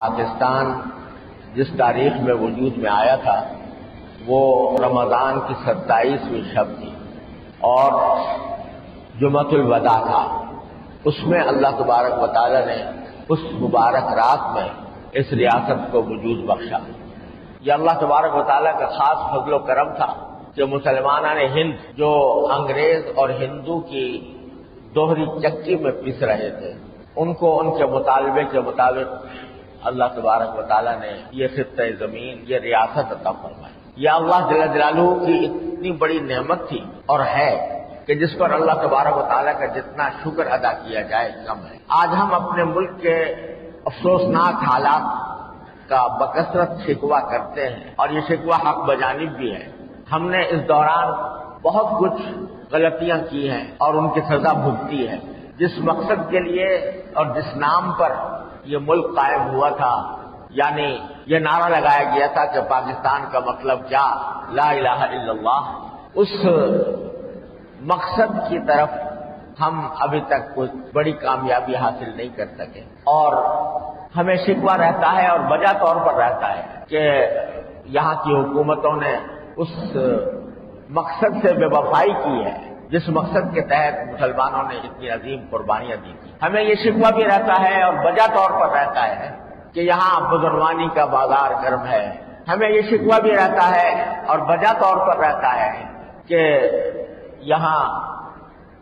پاکستان جس تاریخ میں وجود میں آیا تھا وہ رمضان کی 27ویں شب تھی اور جمعۃ الوداع تھا۔ اس میں اللہ تبارک و تعالی نے اس مبارک رات میں اس ریاست کو وجود بخشا۔ یہ اللہ تبارک و تعالی کا خاص فضل و کرم تھا کہ مسلمانان ہند جو انگریز اور ہندو کی دوہری چکی میں پس رہے تھے، ان کو ان کے مطالبے کے مطابق اللہ تبارک و تعالی نے یہ خطہ زمین، یہ ریاست عطا فرمائی۔ یہ اللہ جل جلالہ کی اتنی بڑی نعمت تھی اور ہے کہ جس پر اللہ تبارک و تعالی کا جتنا شکر ادا کیا جائے کم ہے۔ آج ہم اپنے ملک کے افسوسناک حالات کا بکثرت شکوہ کرتے ہیں اور یہ شکوہ حق بجانب بھی ہے۔ ہم نے اس دوران بہت کچھ غلطیاں کی ہیں اور ان کی سزا بھگتی ہے۔ جس مقصد کے لیے اور جس نام پر یہ ملک قائم ہوا تھا، یعنی یہ نعرہ لگایا گیا تھا کہ پاکستان کا مطلب کیا، لا الہ الا اللہ، اس مقصد کی طرف ہم ابھی تک کوئی بڑی کامیابی حاصل نہیں کر سکے اور ہمیں شکوہ رہتا ہے اور وجہ طور پر رہتا ہے کہ یہاں کی حکومتوں نے اس مقصد سے بے وفائی کی ہے جس مقصد کے تحت مسلمانوں نے اتنی عظیم قربانیاں دی تھی۔ ہمیں یہ شکوہ بھی رہتا ہے اور وجہ طور پر رہتا ہے کہ یہاں بدعنوانی کا بازار گرم ہے۔ ہمیں یہ شکوہ بھی رہتا ہے اور وجہ طور پر رہتا ہے کہ یہاں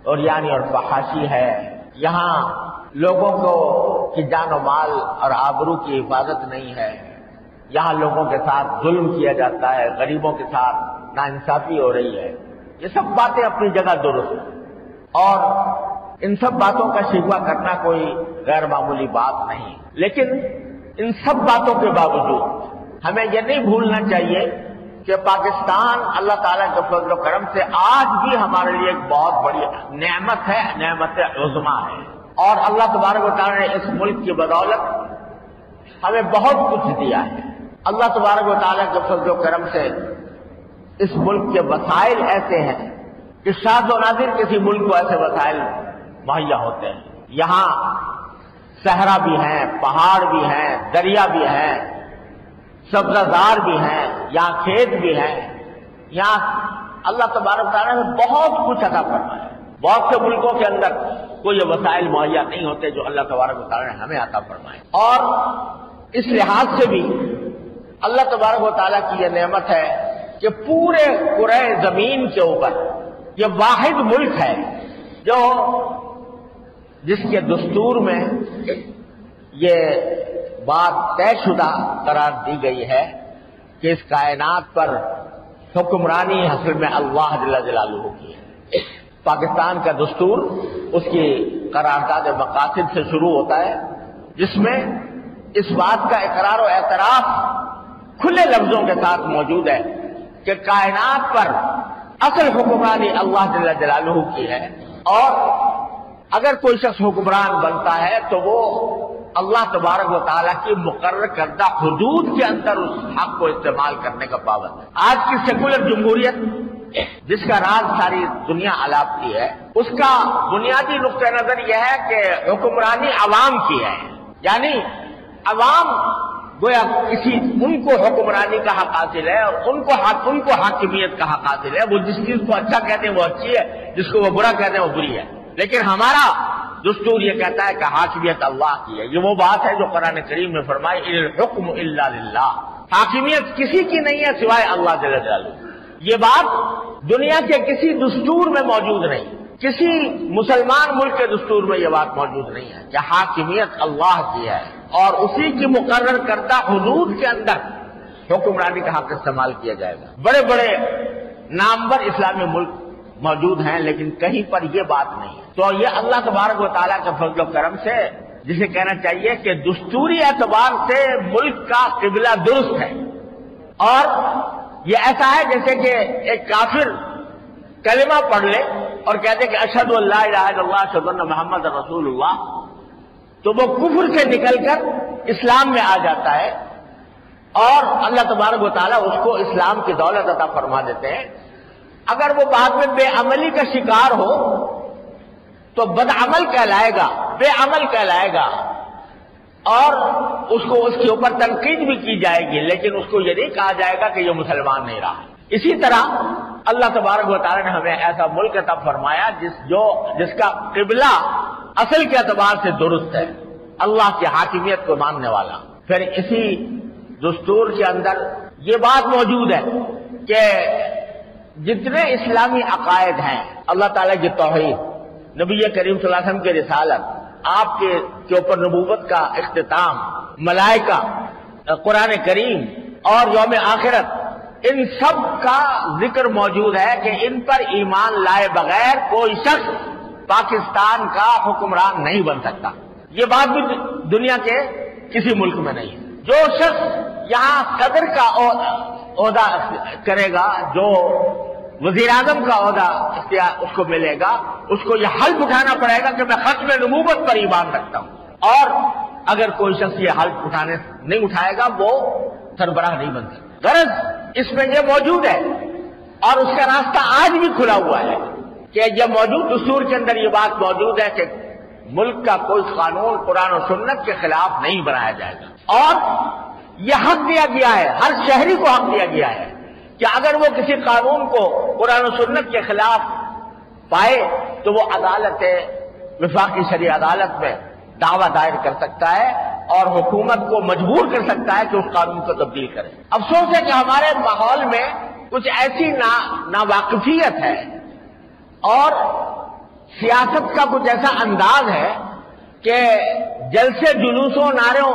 عریانی اور فحاشی ہے، یہاں لوگوں کو کی جان و مال اور آبرو کی حفاظت نہیں ہے، یہاں لوگوں کے ساتھ ظلم کیا جاتا ہے، غریبوں کے ساتھ ناانصافی ہو رہی ہے۔ یہ سب باتیں اپنی جگہ درست ہیں اور ان سب باتوں کا شکوہ کرنا کوئی غیر معمولی بات نہیں، لیکن ان سب باتوں کے باوجود ہمیں یہ نہیں بھولنا چاہیے کہ پاکستان اللہ تعالیٰ کے فضل و کرم سے آج بھی ہمارے لیے ایک بہت بڑی نعمت ہے، نعمت عظمیٰ ہے، اور اللہ تبارک و تعالیٰ نے اس ملک کی بدولت ہمیں بہت کچھ دیا ہے۔ اللہ تبارک و تعالیٰ کے فضل و کرم سے اس ملک کے وسائل ایسے ہیں کہ شاذ و نادر کسی ملک کو ایسے وسائل مہیا ہوتے ہیں۔ یہاں صحرا بھی ہیں، پہاڑ بھی ہیں، دریا بھی ہیں، سبزہ زار بھی ہیں، یہاں کھیت بھی ہیں، یہاں اللہ تبارک و تعالیٰ نے بہت کچھ عطا فرمایا ہے۔ بہت سے ملکوں کے اندر کوئی یہ وسائل مہیا نہیں ہوتے جو اللہ تبارک و تعالیٰ نے ہمیں عطا فرمائے، اور اس لحاظ سے بھی اللہ تبارک و تعالیٰ کی یہ نعمت ہے کہ پورے کرۂ زمین کے اوپر یہ واحد ملک ہے جو جس کے دستور میں یہ بات طے شدہ قرار دی گئی ہے کہ اس کائنات پر حکمرانی اصل میں اللہ جل جلالہ کی ہے۔ پاکستان کا دستور اس کی قرارداد مقاصد سے شروع ہوتا ہے جس میں اس بات کا اقرار و اعتراف کھلے لفظوں کے ساتھ موجود ہے کہ کائنات پر اصل حکمرانی اللہ جل جلالہ کی ہے، اور اگر کوئی شخص حکمران بنتا ہے تو وہ اللہ تبارک و تعالیٰ کی مقرر کردہ حدود کے اندر اس حق کو استعمال کرنے کا پابند ہے۔ آج کی سیکولر جمہوریت جس کا راز ساری دنیا الاپتی ہے، اس کا بنیادی نقطہ نظر یہ ہے کہ حکمرانی عوام کی ہے، یعنی عوام گویا ان کو حکمرانی کا حق حاصل ہے اور ان کو حاکمیت کا حق حاصل ہے۔ وہ جس چیز کو اچھا کہتے ہیں وہ اچھی ہے، جس کو وہ برا کہتے ہیں وہ بری ہے، لیکن ہمارا دستور یہ کہتا ہے کہ حاکمیت اللہ کی ہے۔ یہ وہ بات ہے جو قرآن کریم میں فرمائی ان الحکم الا للہ، حاکمیت کسی کی نہیں ہے سوائے اللہ جل جلالہ۔ یہ بات دنیا کے کسی دستور میں موجود نہیں، کسی مسلمان ملک کے دستور میں یہ بات موجود نہیں ہے کہ حاکمیت اللہ کی ہے اور اسی کی مقرر کردہ حدود کے اندر حکمرانی کا حق استعمال کیا جائے گا۔ بڑے بڑے نامور اسلامی ملک موجود ہیں لیکن کہیں پر یہ بات نہیں ہے۔ تو یہ اللہ تبارک و تعالیٰ کے فضل و کرم سے جسے کہنا چاہیے کہ دستوری اعتبار سے ملک کا قبلہ درست ہے، اور یہ ایسا ہے جیسے کہ ایک کافر کلمہ پڑھ لے اور کہتے کہ اشہد ان لا الہ الا اللہ اشہد ان محمد رسول اللہ، تو وہ کفر سے نکل کر اسلام میں آ جاتا ہے اور اللہ تبارک و تعالیٰ اس کو اسلام کی دولت عطا فرما دیتے ہیں۔ اگر وہ بعد میں بے عملی کا شکار ہو تو بدعمل کہلائے گا، بے عمل کہلائے گا، اور اس کو اس کے اوپر تنقید بھی کی جائے گی، لیکن اس کو یہ نہیں کہا جائے گا کہ یہ مسلمان نہیں رہا۔ اسی طرح اللہ تبارک و تعالی نے ہمیں ایسا ملک عطا فرمایا جس کا قبلہ اصل کے اعتبار سے درست ہے، اللہ کی حاکمیت کو ماننے والا۔ پھر اسی دستور کے اندر یہ بات موجود ہے کہ جتنے اسلامی عقائد ہیں، اللہ تعالیٰ کی توحید، نبی کریم صلی اللہ علیہ وسلم کی رسالت، آپ کے اوپر نبوت کا اختتام، ملائکہ، قرآن کریم اور یوم آخرت، ان سب کا ذکر موجود ہے کہ ان پر ایمان لائے بغیر کوئی شخص پاکستان کا حکمران نہیں بن سکتا۔ یہ بات بھی دنیا کے کسی ملک میں نہیں ہے۔ جو شخص یہاں صدر کا عہدہ کرے گا، جو وزیر اعظم کا عہدہ اس کو ملے گا، اس کو یہ حلف اٹھانا پڑے گا کہ میں ختم نبوت پر ایمان رکھتا ہوں، اور اگر کوئی شخص یہ حلف نہیں اٹھائے گا وہ سربراہ نہیں بن سکتا۔ غرض اس میں یہ موجود ہے، اور اس کا راستہ آج بھی کھلا ہوا ہے کہ یہ موجود دستور کے اندر یہ بات موجود ہے کہ ملک کا کوئی قانون قرآن و سنت کے خلاف نہیں بنایا جائے گا، اور یہ حق دیا گیا ہے، ہر شہری کو حق دیا گیا ہے کہ اگر وہ کسی قانون کو قرآن و سنت کے خلاف پائے تو وہ عدالت وفاقی شرعی عدالت میں دعویٰ دائر کر سکتا ہے اور حکومت کو مجبور کر سکتا ہے کہ اس قانون کو تبدیل کرے۔ افسوس ہے کہ ہمارے ماحول میں کچھ ایسی ناواقفیت ہے اور سیاست کا کچھ ایسا انداز ہے کہ جلسے جلوسوں نعروں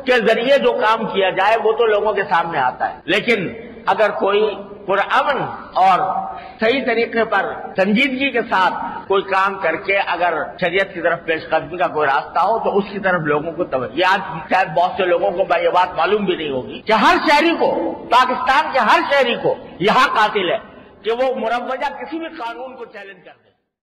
کے ذریعے جو کام کیا جائے وہ تو لوگوں کے سامنے آتا ہے، لیکن اگر کوئی پرامن اور صحیح طریقے پر سنجیدگی کے ساتھ کوئی کام کر کے اگر شریعت کی طرف پیش قدمی کا کوئی راستہ ہو تو اس کی طرف لوگوں کو توجہ، آج شاید بہت سے لوگوں کو یہ بات معلوم بھی نہیں ہوگی کہ ہر شہری کو، پاکستان کے ہر شہری کو یہ حق حاصل ہے کہ وہ مروجہ کسی بھی قانون کو چیلنج کر دے۔